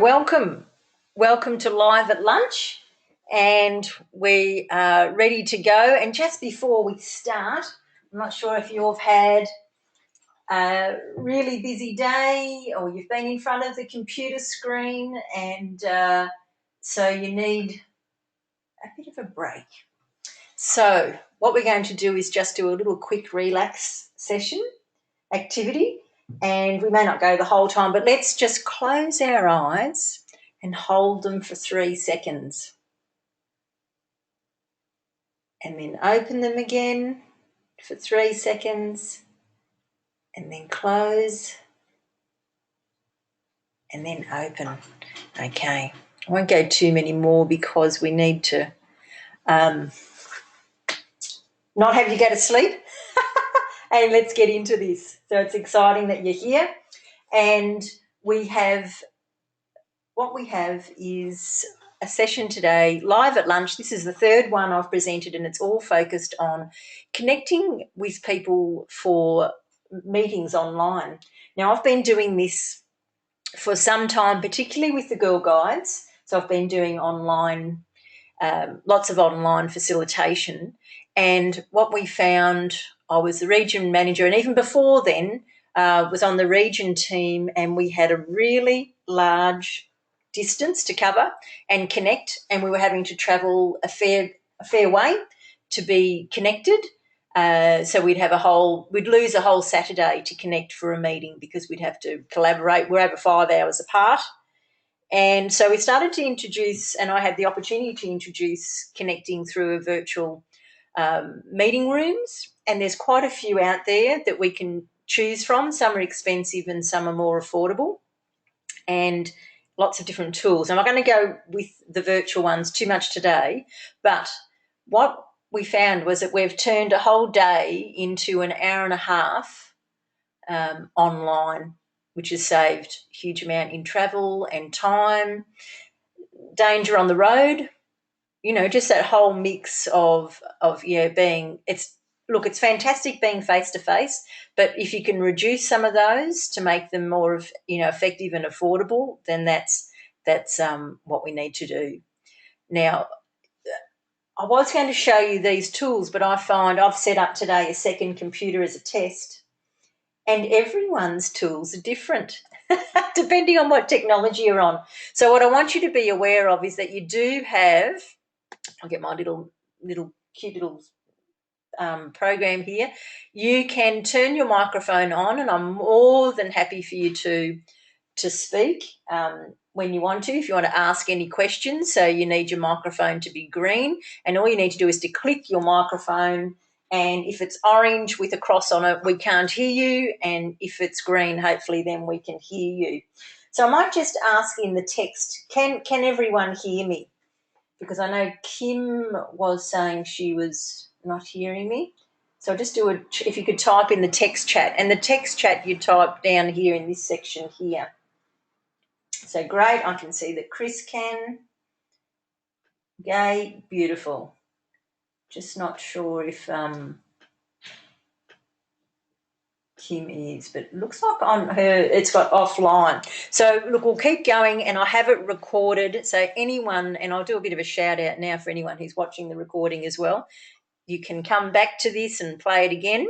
Welcome to Live at Lunch, and we are ready to go. And just before we start, I'm not sure if you've had a really busy day or you've been in front of the computer screen and so you need a bit of a break. So what we're going to do is just do a little quick relax session activity, and we may not go the whole time, but let's just close our eyes and hold them for 3 seconds. And then open them again for 3 seconds, and then close, and then open. Okay, I won't go too many more because we need to not have you go to sleep. And let's get into this. So it's exciting that you're here, and what we have is a session today, live at lunch. This is the third one I've presented, and it's all focused on connecting with people for meetings online. Now, I've been doing this for some time, particularly with the Girl Guides. So I've been doing online, lots of online facilitation. And what we found, I was the region manager, and even before then, was on the region team, and we had a really large distance to cover and connect, and we were having to travel a fair way to be connected. So we'd lose a whole Saturday to connect for a meeting because we'd have to collaborate. We're over 5 hours apart. And so we started to introduce, and I had the opportunity to introduce connecting through a virtual meeting rooms. And there's quite a few out there that we can choose from. Some are expensive and some are more affordable, and lots of different tools. I'm not going to go with the virtual ones too much today, but what we found was that we've turned a whole day into an hour and a half online, which has saved a huge amount in travel and time, danger on the road, just that whole mix of it's fantastic being face-to-face, but if you can reduce some of those to make them more effective and affordable, then that's what we need to do. Now, I was going to show you these tools, but I find I've set up today a second computer as a test, and everyone's tools are different depending on what technology you're on. So what I want you to be aware of is that you do have, I'll get my little cute little program here. You can turn your microphone on, and I'm more than happy for you to speak when you want to, if you want to ask any questions. So you need your microphone to be green, and all you need to do is to click your microphone, and if it's orange with a cross on it, we can't hear you, and if it's green, hopefully then we can hear you. So I might just ask in the text, can everyone hear me? Because I know Kim was saying she was not hearing me. So I'll just do if you could type in the text chat, and the text chat you type down here in this section here. So great, I can see that Chris can. Gay, beautiful. Just not sure if Kim is, but it looks like on her it's got offline. So look, we'll keep going, and I have it recorded. So anyone, and I'll do a bit of a shout out now for anyone who's watching the recording as well. You can come back to this and play it again,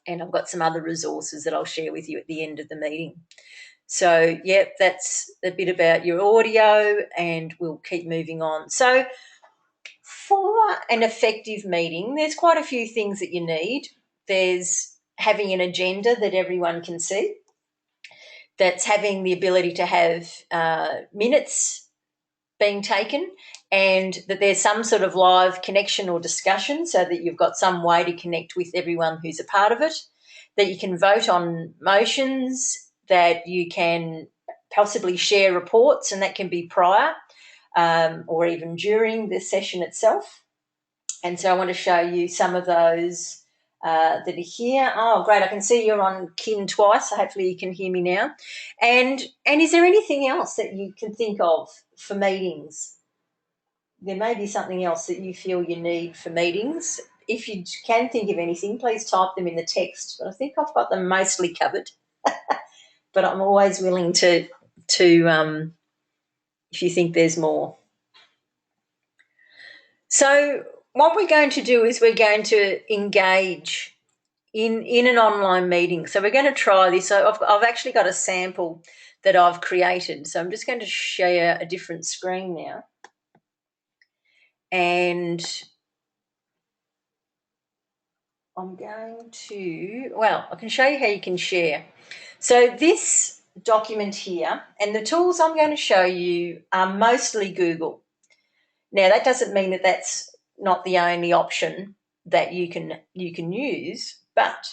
and I've got some other resources that I'll share with you at the end of the meeting. So, that's a bit about your audio, and we'll keep moving on. So for an effective meeting, there's quite a few things that you need. There's having an agenda that everyone can see. That's having the ability to have minutes being taken, and that there's some sort of live connection or discussion so that you've got some way to connect with everyone who's a part of it, that you can vote on motions, that you can possibly share reports, and that can be prior or even during the session itself. And so I want to show you some of those that are here. Oh, great. I can see you're on, Kim, twice, so hopefully you can hear me now. And is there anything else that you can think of for meetings? There may be something else that you feel you need for meetings. If you can think of anything, please type them in the text. But I think I've got them mostly covered. But I'm always willing to if you think there's more. So what we're going to do is we're going to engage in an online meeting. So we're going to try this. So I've actually got a sample that I've created. So I'm just going to share a different screen now. And I'm going to, well, I can show you how you can share. So this document here, and the tools I'm going to show you are mostly Google. Now, that doesn't mean that that's not the only option that you can use, but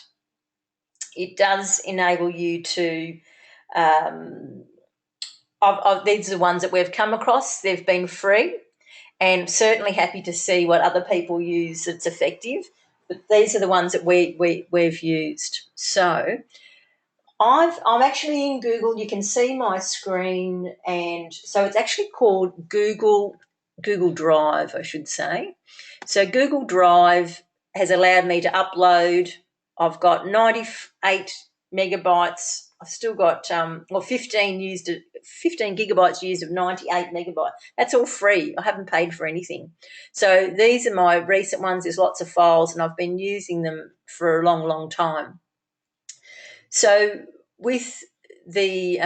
it does enable you to, these are the ones that we've come across. They've been free, and certainly happy to see what other people use that's effective. But these are the ones that we've used. So I'm actually in Google. You can see my screen, and so it's actually called Google Drive, I should say. So Google Drive has allowed me to upload. I've got 98 megabytes. I've still got 15 gigabytes used of 98 megabytes. That's all free. I haven't paid for anything. So these are my recent ones. There's lots of files, and I've been using them for a long, long time. So with the,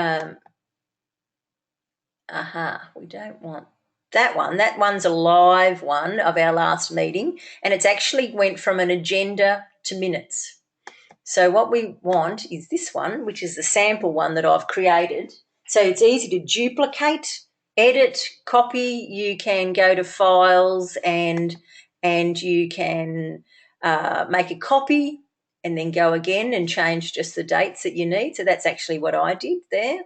we don't want that one. That one's a live one of our last meeting, and it's actually went from an agenda to minutes. So what we want is this one, which is the sample one that I've created. So it's easy to duplicate, edit, copy. You can go to files and you can make a copy and then go again and change just the dates that you need. So that's actually what I did there.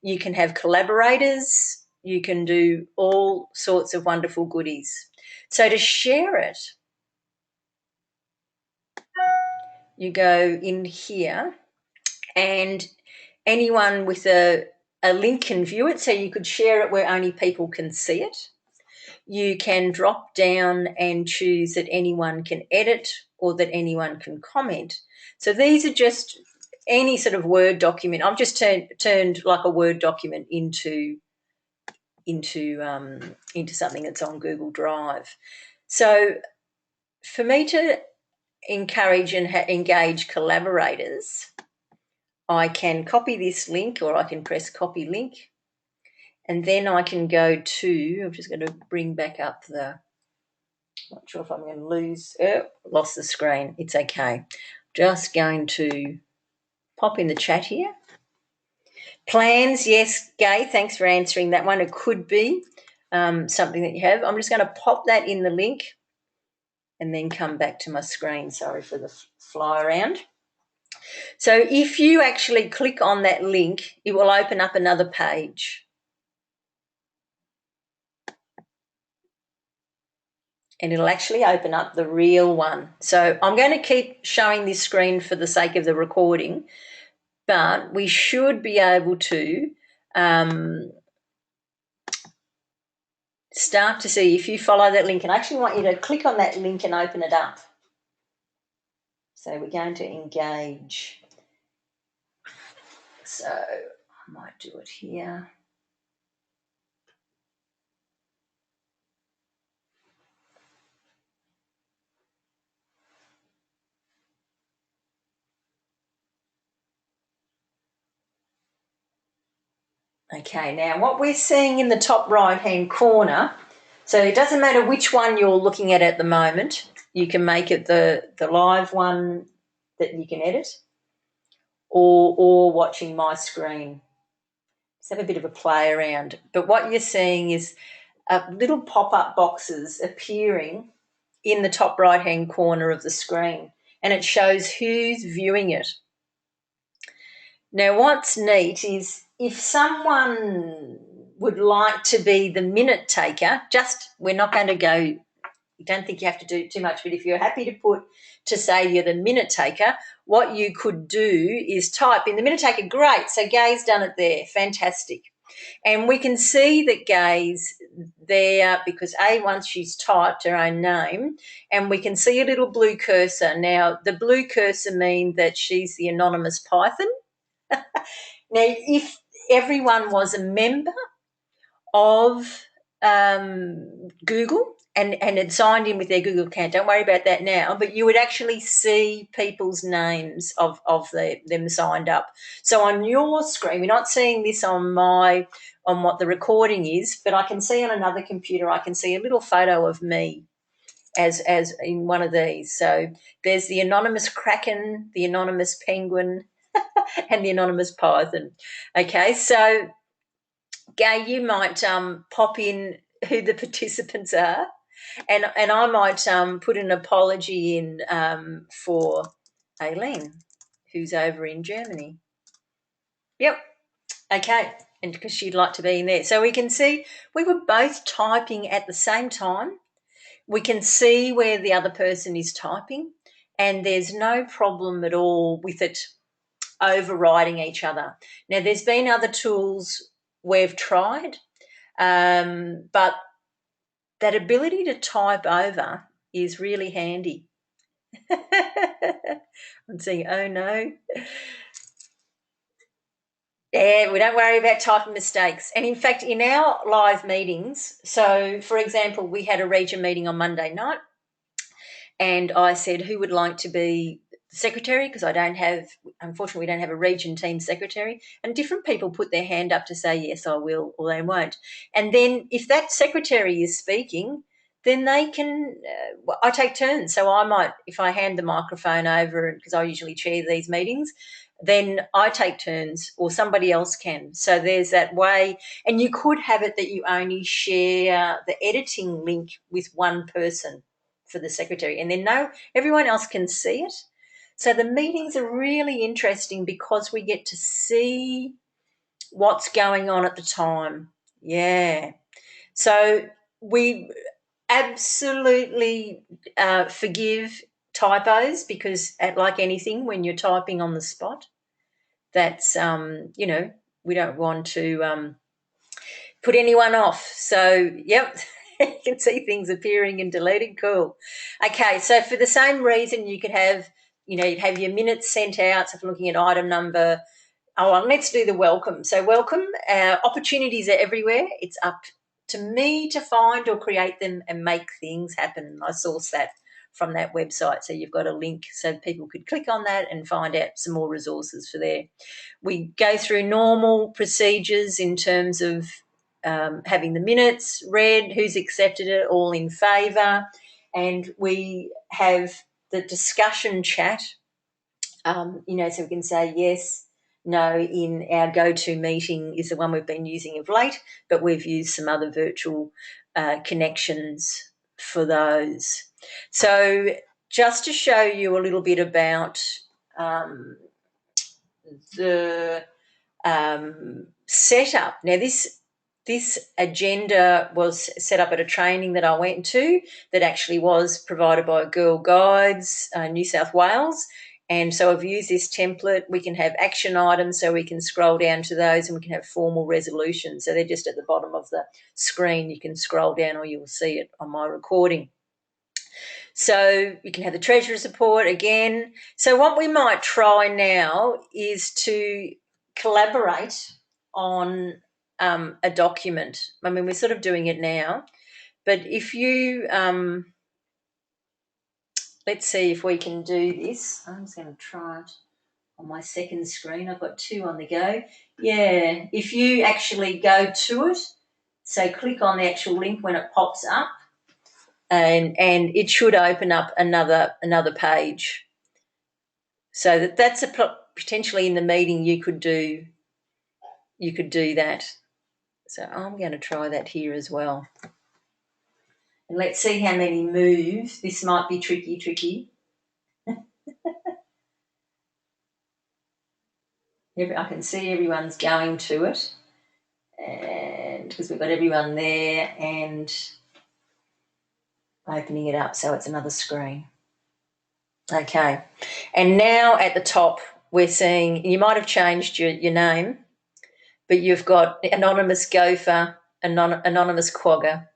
You can have collaborators. You can do all sorts of wonderful goodies. So to share it, you go in here, and anyone with a link can view it. So you could share it where only people can see it. You can drop down and choose that anyone can edit or that anyone can comment. So these are just any sort of Word document. I've just turned like a Word document into something that's on Google Drive. So for me to encourage and engage collaborators, I can copy this link, or I can press copy link, and then I can go to, I'm just going to bring back up not sure if I'm going to lost the screen. It's okay. Just going to pop in the chat here. Plans, yes, Gay, thanks for answering that one. It could be something that you have. I'm just going to pop that in the link and then come back to my screen. Sorry for the fly around. So if you actually click on that link, it will open up another page. And it'll actually open up the real one. So I'm going to keep showing this screen for the sake of the recording, but we should be able to start to see if you follow that link. And I actually want you to click on that link and open it up. So we're going to engage. So I might do it here. Okay, now what we're seeing in the top right-hand corner, so it doesn't matter which one you're looking at the moment. You can make it the live one that you can edit, or watching my screen. Just have a bit of a play around. But what you're seeing is little pop-up boxes appearing in the top right-hand corner of the screen, and it shows who's viewing it. Now, what's neat is if someone would like to be the minute taker, we're not going to go, you don't think you have to do too much, but if you're happy to say you're the minute taker, what you could do is type in the minute taker. Great, so Gay's done it there, fantastic. And we can see that Gay's there because once she's typed her own name, and we can see a little blue cursor. Now, the blue cursor means that she's the anonymous Python. Now, if everyone was a member of Google and had signed in with their Google account. Don't worry about that now, but you would actually see people's names of them signed up. So on your screen, we're not seeing this on what the recording is, but I can see on another computer, I can see a little photo of me as in one of these. So there's the anonymous kraken, the anonymous penguin, and the anonymous python. Okay, so Gay, you might pop in who the participants are, and I might put an apology in for Aileen, who's over in Germany. Yep. Okay. And because she'd like to be in there. So we can see we were both typing at the same time. We can see where the other person is typing, and there's no problem at all with it overriding each other. Now, there's been other tools we've tried, but that ability to type over is really handy. I'm saying, oh no. Yeah, we don't worry about typing mistakes. And in fact, in our live meetings, so for example, we had a region meeting on Monday night, and I said, who would like to be secretary? Because unfortunately, we don't have a region team secretary. And different people put their hand up to say, yes, I will, or they won't. And then if that secretary is speaking, then they can, I take turns. So I might, if I hand the microphone over, because I usually chair these meetings, then I take turns or somebody else can. So there's that way. And you could have it that you only share the editing link with one person for the secretary, and then everyone else can see it. So the meetings are really interesting because we get to see what's going on at the time. Yeah. So we absolutely forgive typos because, like anything, when you're typing on the spot, that's we don't want to put anyone off. So, yep. You can see things appearing and deleting. Cool. Okay, so for the same reason, you could have, you'd have your minutes sent out. So if I'm looking at item number, let's do the welcome. So welcome, opportunities are everywhere. It's up to me to find or create them and make things happen. I sourced that from that website. So you've got a link so people could click on that and find out some more resources for there. We go through normal procedures in terms of having the minutes read, who's accepted it, all in favour, and we have the discussion chat, so we can say yes, no in our go-to meeting is the one we've been using of late, but we've used some other virtual connections for those. So just to show you a little bit about the setup. Now, this agenda was set up at a training that I went to that actually was provided by Girl Guides, New South Wales. And so I've used this template. We can have action items, so we can scroll down to those, and we can have formal resolutions. So they're just at the bottom of the screen. You can scroll down or you'll see it on my recording. So you can have the Treasurer's report again. So what we might try now is to collaborate on a document. I mean, we're sort of doing it now, but if you, let's see if we can do this. I'm just going to try it on my second screen. I've got two on the go. Yeah, if you actually go to it, so click on the actual link when it pops up, and it should open up another page. So that's potentially in the meeting you could do that. So I'm going to try that here as well. And let's see how many move. This might be tricky. I can see everyone's going to it, and because we've got everyone there and opening it up, so it's another screen. Okay, and now at the top we're seeing, you might have changed your name, but you've got anonymous gopher, anonymous quagga,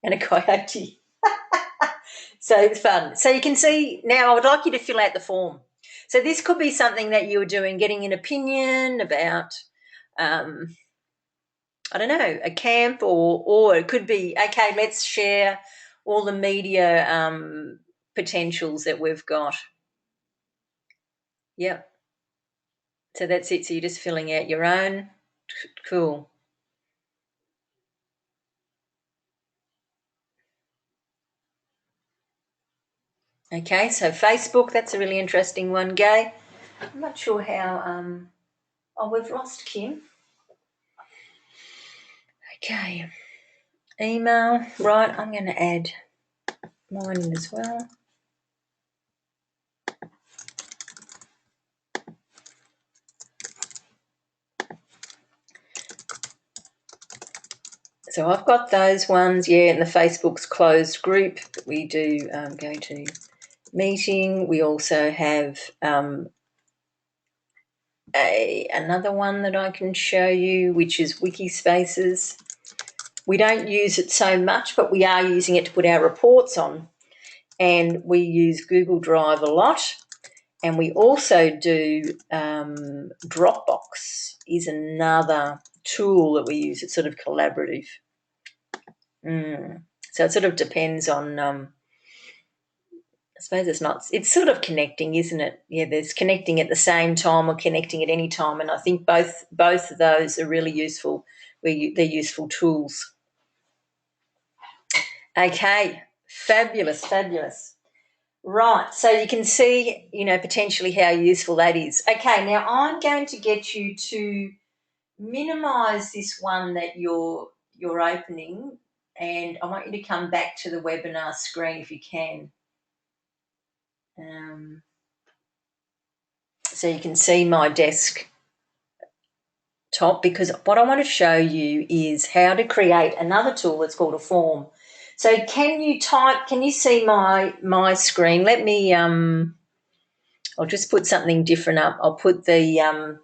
and a coyote. So it's fun. So you can see now, I would like you to fill out the form. So this could be something that you were doing, getting an opinion about I don't know, a camp, or it could be, okay, let's share all the media potentials that we've got. Yep. So that's it. So you're just filling out your own. Cool. Okay, so Facebook, that's a really interesting one, Gay. I'm not sure how, oh, we've lost Kim. Okay. Email, right, I'm going to add mine in as well. So I've got those ones, yeah, in the Facebook's closed group. We do go to meeting. We also have another one that I can show you, which is Wikispaces. We don't use it so much, but we are using it to put our reports on. And we use Google Drive a lot. And we also do Dropbox is another tool that we use. It's sort of collaborative. So it sort of depends on, I suppose it's sort of connecting, isn't it? Yeah, there's connecting at the same time or connecting at any time. And I think both of those are really useful. They're useful tools. Okay, fabulous, fabulous. Right, so you can see, potentially how useful that is. Okay, now I'm going to get you to minimise this one that you're opening, and I want you to come back to the webinar screen if you can. So you can see my desk top, because what I want to show you is how to create another tool that's called a form. So can you see my screen? Let me, I'll just put something different up. I'll put the,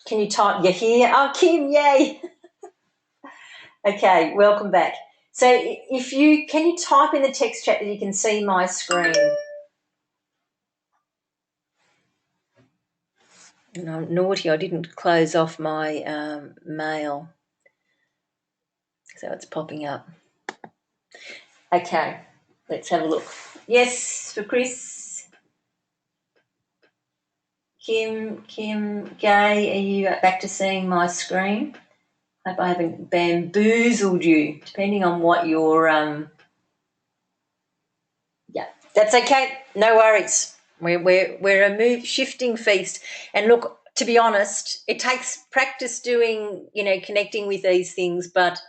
can you type, you're here? Oh, Kim, yay. Okay, welcome back. So can you type in the text chat that you can see my screen? And I'm naughty, I didn't close off my mail. So it's popping up. Okay, let's have a look. Yes, for Chris. Kim, Gay, are you back to seeing my screen? Hope I haven't bamboozled you, depending on what your, yeah, that's okay. No worries. We're a shifting feast. And look, to be honest, it takes practice doing, connecting with these things, but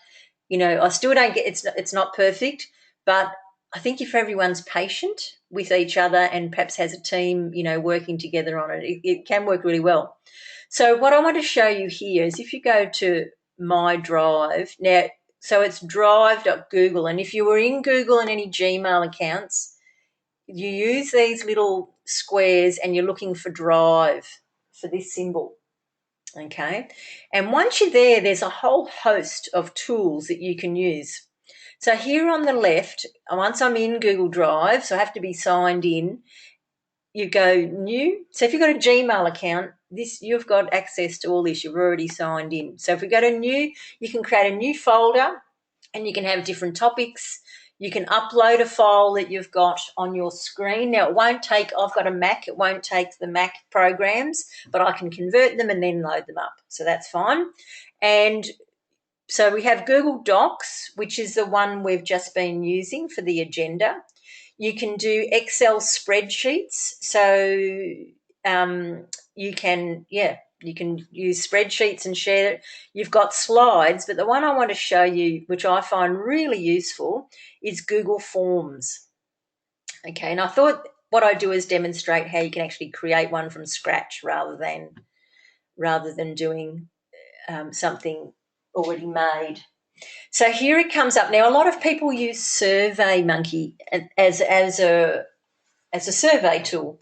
I still don't get, it's not perfect, but I think if everyone's patient with each other and perhaps has a team, working together on it, it can work really well. So what I want to show you here is if you go to my Drive now, so it's drive.google, and if you were in Google and any Gmail accounts, you use these little squares and you're looking for Drive, for this symbol. Okay, and once you're there, there's a whole host of tools that you can use. So here on the left, once I'm in Google Drive, so I have to be signed in, you go new. So if you've got a Gmail account, you've got access to all this, you've already signed in. So if we go to new, you can create a new folder and you can have different topics. You can upload a file that you've got on your screen. Now, I've got a Mac, it won't take the Mac programs, but I can convert them and then load them up. So that's fine. And so we have Google Docs, which is the one we've just been using for the agenda. You can do Excel spreadsheets. So you can use spreadsheets and share it. You've got slides, but the one I want to show you, which I find really useful, is Google Forms. Okay, and I thought what I do is demonstrate how you can actually create one from scratch rather than doing something already made. So here it comes up. Now, a lot of people use SurveyMonkey as a survey tool.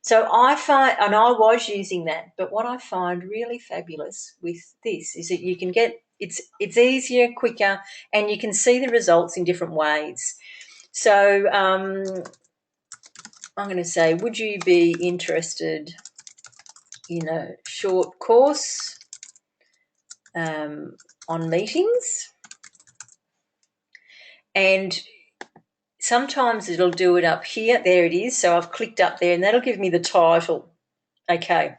So I find, and I was using that, but what I find really fabulous with this is that you can get, it's easier, quicker, and you can see the results in different ways. So I'm going to say, would you be interested in a short course on meetings, and sometimes it'll do it up here. There it is. So I've clicked up there and that'll give me the title. Okay.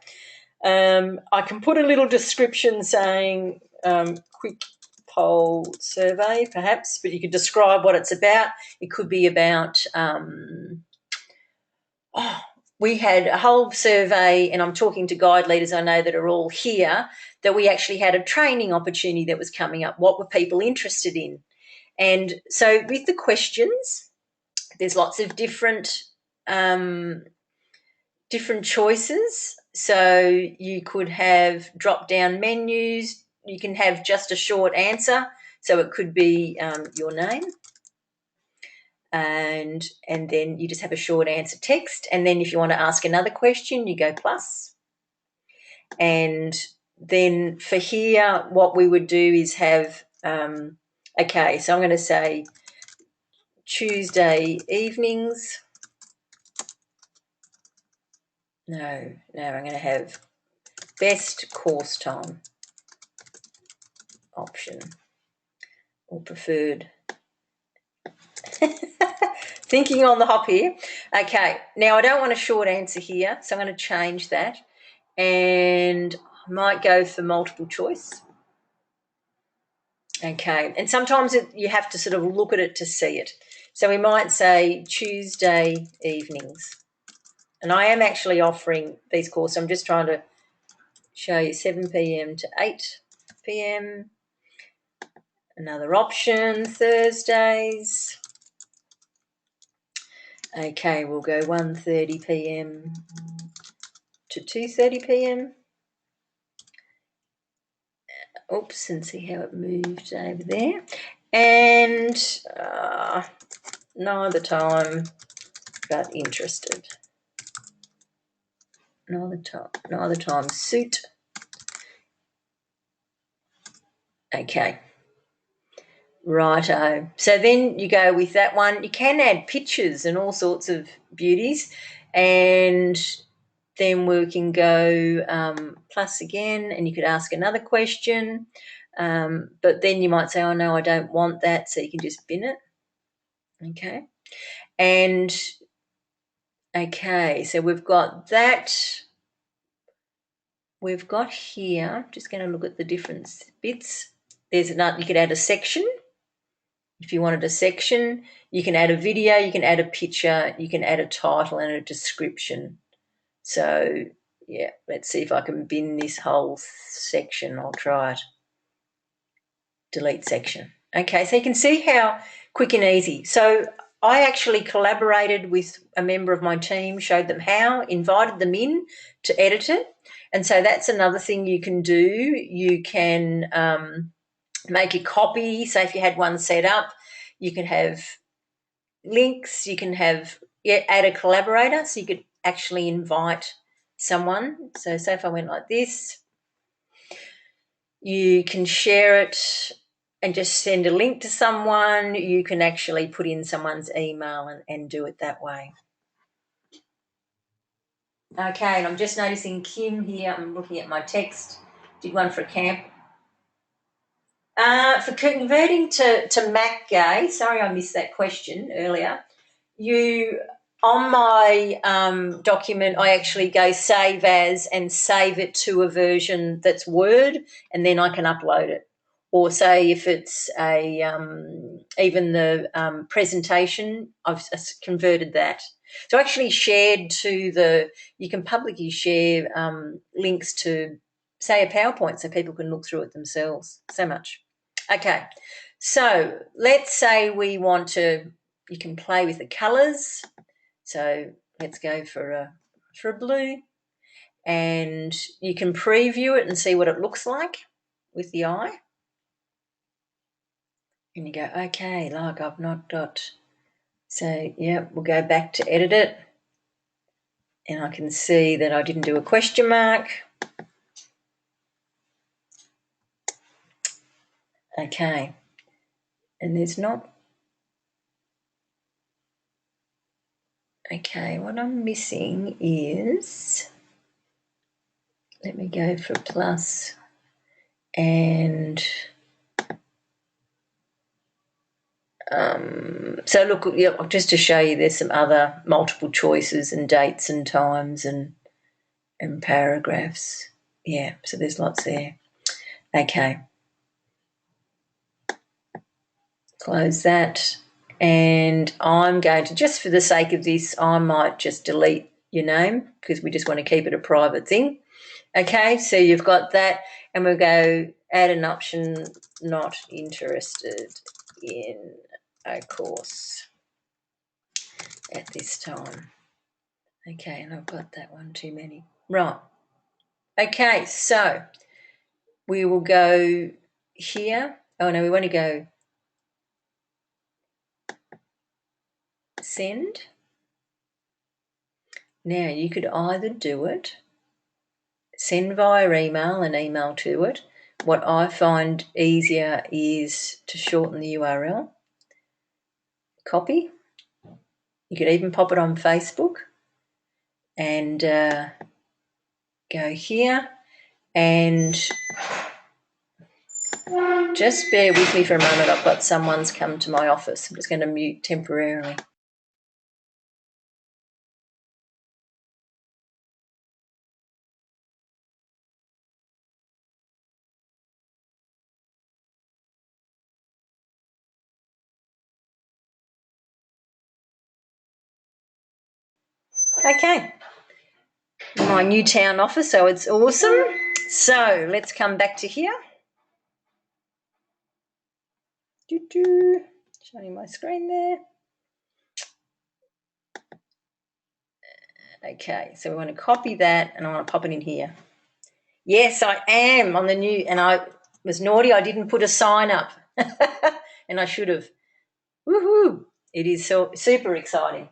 I can put a little description saying quick poll survey perhaps, but you could describe what it's about. It could be about we had a whole survey, and I'm talking to guide leaders I know that are all here, that we actually had a training opportunity that was coming up. What were people interested in? And so with the questions, there's lots of different choices. So you could have drop-down menus. You can have just a short answer. So it could be your name, and then you just have a short answer text. And then if you want to ask another question, you go plus. And then for here, what we would do is have, okay, so I'm going to say Tuesday evenings. No, I'm going to have best course time option or preferred. Thinking on the hop here. Okay, now I don't want a short answer here, so I'm going to change that, and I might go for multiple choice. Okay, and sometimes you have to sort of look at it to see it. So we might say Tuesday evenings, and I am actually offering these courses. I'm just trying to show you 7 p.m. to 8 p.m. Another option, Thursdays. Okay, we'll go 1:30 p.m. to 2:30 p.m. Oops, and see how it moved over there. And neither time, but interested. Neither time suit. Okay. Righto. So then you go with that one. You can add pictures and all sorts of beauties, and then we can go plus again, and you could ask another question, but then you might say, oh no, I don't want that, so you can just bin it. Okay. And okay, so we've got that. We've got here, just going to look at the different bits. There's another, you could add a section. If you wanted a section, you can add a video, you can add a picture, you can add a title and a description. So yeah, let's see if I can bin this whole section. I'll try it. Delete section. Okay, so you can see how quick and easy. So I actually collaborated with a member of my team, showed them how, invited them in to edit it. And so that's another thing you can do. You can make a copy. So if you had one set up, you can have links, you can have, add a collaborator, so you could actually invite someone. So say if I went like this, you can share it and just send a link to someone. You can actually put in someone's email and do it that way. Okay, and I'm just noticing Kim here, I'm looking at my text, did one for a camp. For converting to Mac Gay, sorry I missed that question earlier. You, on my document, I actually go save as and save it to a version that's Word, and then I can upload it. Or say if it's a even the presentation, I've converted that. So I actually shared to you can publicly share links to, say, a PowerPoint so people can look through it themselves. So much. Okay, so let's say we want to, you can play with the colours. So let's go for a blue, and you can preview it and see what it looks like with the eye. And you go, okay, like I've not got, so yeah, we'll go back to edit it. And I can see that I didn't do a question mark. Okay. And there's not, okay, what I'm missing is, let me go for plus, And so look, just to show you, there's some other multiple choices and dates and times and paragraphs. Yeah, so there's lots there. Okay. Close that. And I'm going to, just for the sake of this, I might just delete your name because we just want to keep it a private thing. Okay, so you've got that, and we'll go add an option, not interested in a course at this time. Okay, and I've got that one too many. Right. Okay, so we will go here. Oh no, we want to go send. Now you could either do it, send via email and email to it. What I find easier is to shorten the URL, copy. You could even pop it on Facebook and go here, and just bear with me for a moment. I've got someone's come to my office. I'm just going to mute temporarily. Okay, my Newtown office, so it's awesome. So let's come back to here. Showing my screen there. Okay, so we want to copy that and I want to pop it in here. Yes, I am on the new, and I was naughty. I didn't put a sign up and I should have. Woohoo! It is so super exciting.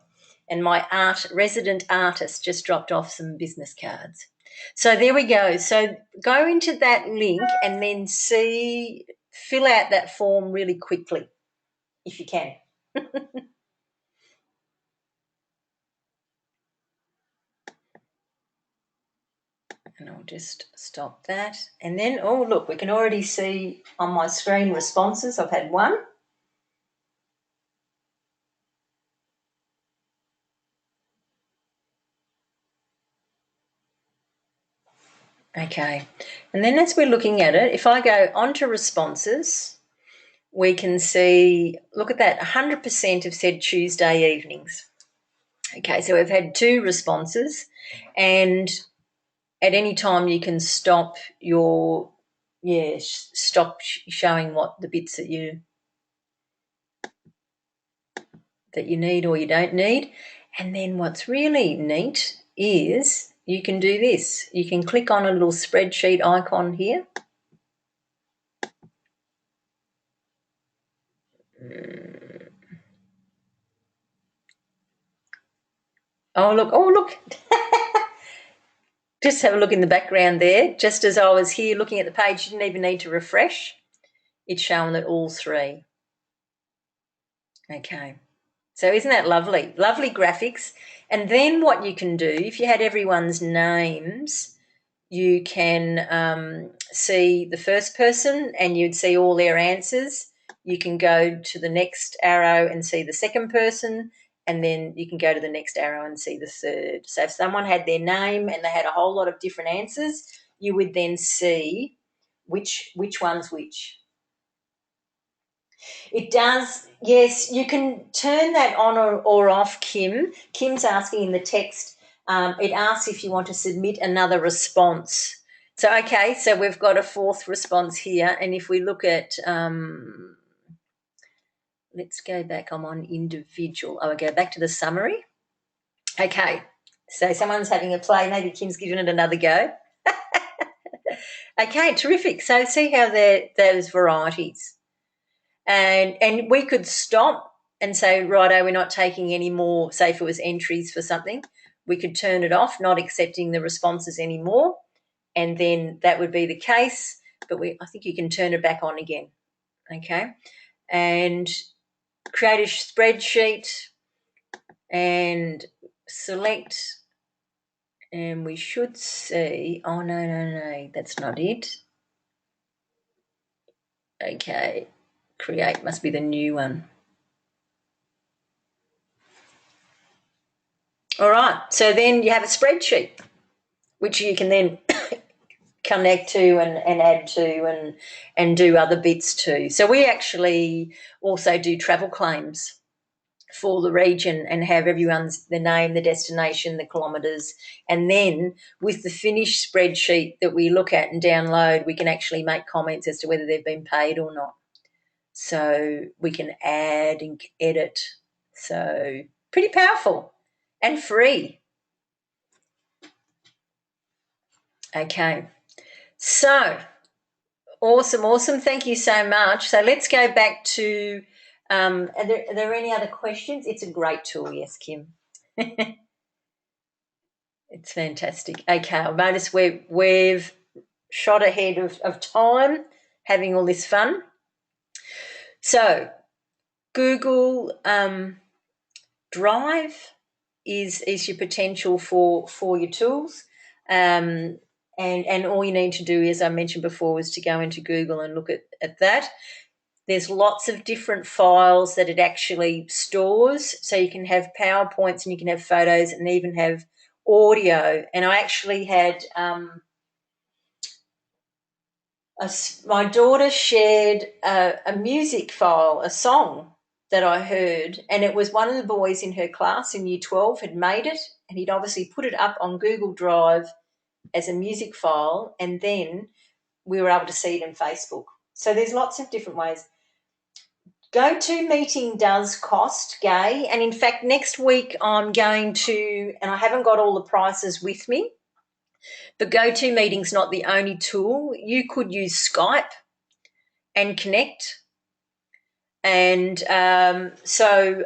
And my resident artist just dropped off some business cards. So there we go. So go into that link and then fill out that form really quickly if you can. And I'll just stop that. And then, oh, look, we can already see on my screen responses. I've had one. Okay. And then as we're looking at it, if I go onto responses, we can see, look at that, 100% have said Tuesday evenings. Okay, so we've had 2 responses, and at any time you can stop showing what the bits that you need or you don't need. And then what's really neat is you can do this. You can click on a little spreadsheet icon here. Oh, look. Just have a look in the background there. Just as I was here looking at the page, you didn't even need to refresh. It's showing that all 3. Okay. So isn't that lovely? Lovely graphics. And then what you can do, if you had everyone's names, you can see the first person and you'd see all their answers. You can go to the next arrow and see the second person, and then you can go to the next arrow and see the third. So if someone had their name and they had a whole lot of different answers, you would then see which one's which. It does, yes. You can turn that on or off, Kim. Kim's asking in the text, it asks if you want to submit another response. So, okay, so we've got a 4th response here. And if we look at, let's go back, I'm on individual. I go back to the summary. Okay, so someone's having a play. Maybe Kim's giving it another go. Okay, terrific. So see how there's varieties. And we could stop and say, righto, we're not taking any more, say if it was entries for something, we could turn it off, not accepting the responses anymore, and then that would be the case. But I think you can turn it back on again, okay? And create a spreadsheet and select, and we should see, oh, no, that's not it. Okay, create must be the new one. All right, so then you have a spreadsheet, which you can then connect to and add to and do other bits too. So we actually also do travel claims for the region and have everyone's the name, the destination, the kilometres, and then with the finished spreadsheet that we look at and download, we can actually make comments as to whether they've been paid or not. So we can add and edit. So pretty powerful and free. Okay, so awesome. Thank you so much. So let's go back to, are there any other questions? It's a great tool, yes, Kim. It's fantastic. Okay, I've noticed we've shot ahead of time having all this fun. So Google Drive is your potential for your tools. And all you need to do, as I mentioned before, is to go into Google and look at that. There's lots of different files that it actually stores. So you can have PowerPoints and you can have photos and even have audio. And I actually had my daughter shared a music file, a song that I heard, and it was one of the boys in her class in Year 12 had made it, and he'd obviously put it up on Google Drive as a music file, and then we were able to see it in Facebook. So there's lots of different ways. GoToMeeting does cost, Gay, and in fact next week I'm going to, and I haven't got all the prices with me, but GoToMeeting's not the only tool. You could use Skype and connect. And so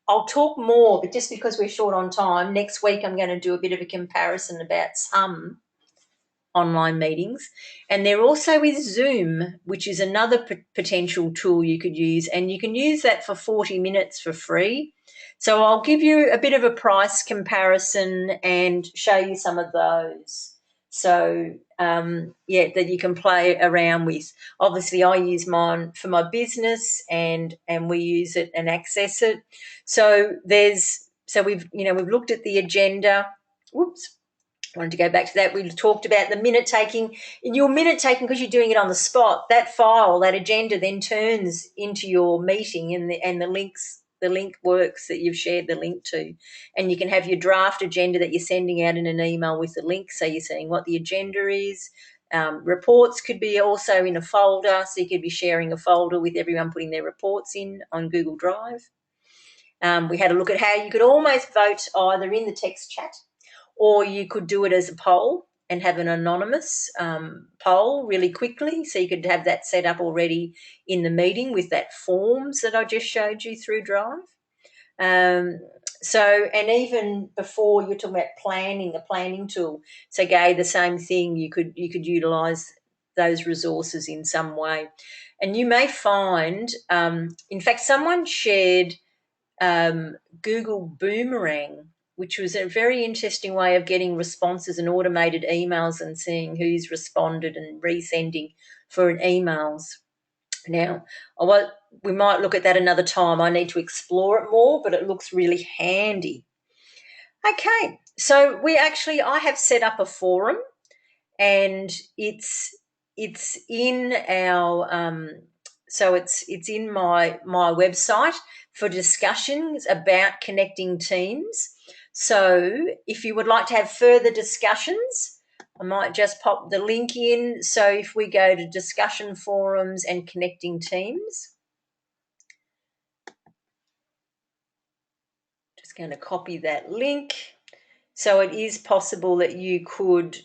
I'll talk more, but just because we're short on time, next week I'm going to do a bit of a comparison about some online meetings. And there also is Zoom, which is another potential tool you could use, and you can use that for 40 minutes for free. So I'll give you a bit of a price comparison and show you some of those. So, that you can play around with. Obviously, I use mine for my business and we use it and access it. So we've looked at the agenda. Whoops. I wanted to go back to that. We talked about the minute taking. In your minute taking, because you're doing it on the spot, that file, that agenda then turns into your meeting and the link works that you've shared the link to. And you can have your draft agenda that you're sending out in an email with the link, so you're saying what the agenda is. Reports could be also in a folder, so you could be sharing a folder with everyone putting their reports in on Google Drive. We had a look at how you could almost vote either in the text chat or you could do it as a poll and have an anonymous poll really quickly. So you could have that set up already in the meeting with that forms that I just showed you through Drive. And even before you're talking about planning, a planning tool. So Gay, the same thing, you could utilise those resources in some way. And you may find, in fact, someone shared Google Boomerang, which was a very interesting way of getting responses and automated emails and seeing who's responded and resending for emails. Now, we might look at that another time. I need to explore it more, but it looks really handy. Okay, so I have set up a forum, and it's in our it's in my website for discussions about connecting teams. So if you would like to have further discussions, I might just pop the link in. So if we go to discussion forums and connecting teams, just going to copy that link. So it is possible that you could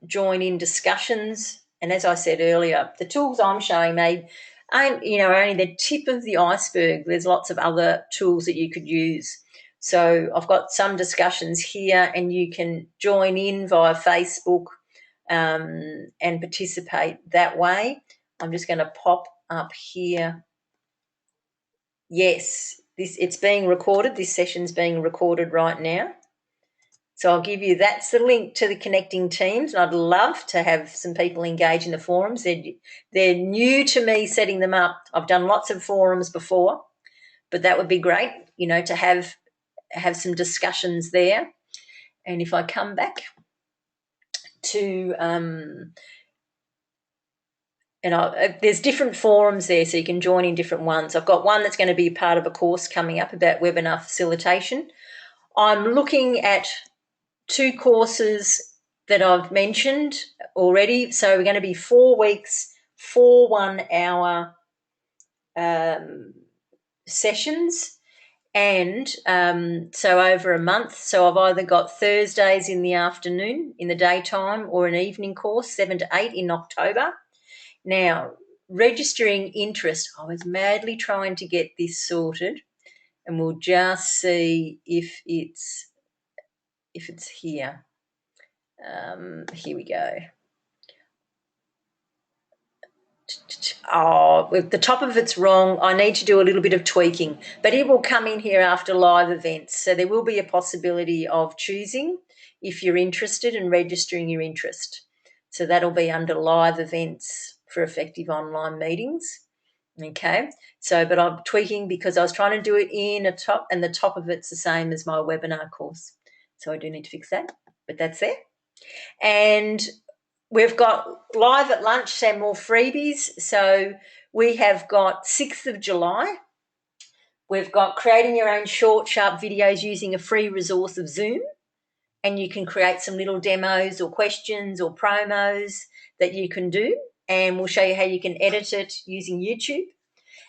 join in discussions. And as I said earlier, the tools I'm showing are only the tip of the iceberg. There's lots of other tools that you could use. So I've got some discussions here, and you can join in via Facebook and participate that way. I'm just going to pop up here. Yes, it's being recorded. This session's being recorded right now. So I'll give you, that's the link to the connecting teams, and I'd love to have some people engage in the forums. They're new to me setting them up. I've done lots of forums before, but that would be great, to have some discussions there. And if I come back to there's different forums there, so you can join in different ones. I've got one that's going to be part of a course coming up about webinar facilitation. I'm looking at 2 courses that I've mentioned already. So we're going to be 4 weeks, 4 1-hour sessions, and so over a month. So I've either got Thursdays in the afternoon, in the daytime, or an evening course, 7 to 8 in October. Now, registering interest, I was madly trying to get this sorted, and we'll just see if it's here. Here we go. Oh, the top of it's wrong. I need to do a little bit of tweaking, but it will come in here after live events. So there will be a possibility of choosing if you're interested and registering your interest. So that'll be under live events for effective online meetings. Okay. So, but I'm tweaking because I was trying to do it in a top, and the top of it's the same as my webinar course. So I do need to fix that, but that's there. And we've got live at lunch, some more freebies. So we have got 6th of July. We've got creating your own short, sharp videos using a free resource of Zoom. And you can create some little demos or questions or promos that you can do. And we'll show you how you can edit it using YouTube.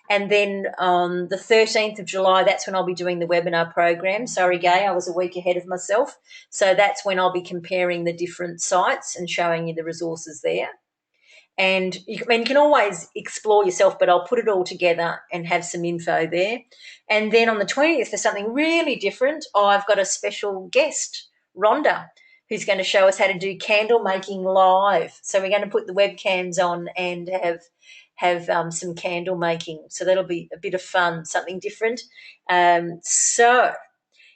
And then on the 13th of July, that's when I'll be doing the webinar program. Sorry, Gay, I was a week ahead of myself. So that's when I'll be comparing the different sites and showing you the resources there. And you can always explore yourself, but I'll put it all together and have some info there. And then on the 20th, for something really different, I've got a special guest, Rhonda, who's going to show us how to do candle making live. So we're going to put the webcams on and have some candle making. So that'll be a bit of fun, something different. So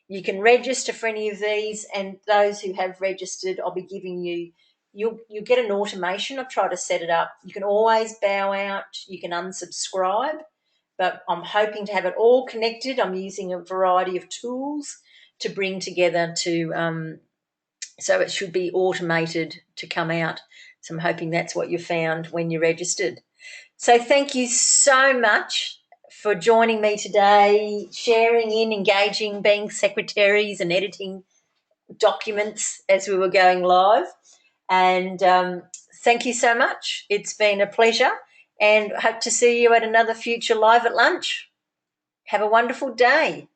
you can register for any of these, and those who have registered, I'll be giving you'll get an automation. I've tried to set it up. You can always bow out, you can unsubscribe, but I'm hoping to have it all connected. I'm using a variety of tools to bring together so it should be automated to come out. So I'm hoping that's what you found when you registered. So thank you so much for joining me today, sharing in, engaging, being secretaries and editing documents as we were going live. And thank you so much. It's been a pleasure, and hope to see you at another future Live at Lunch. Have a wonderful day.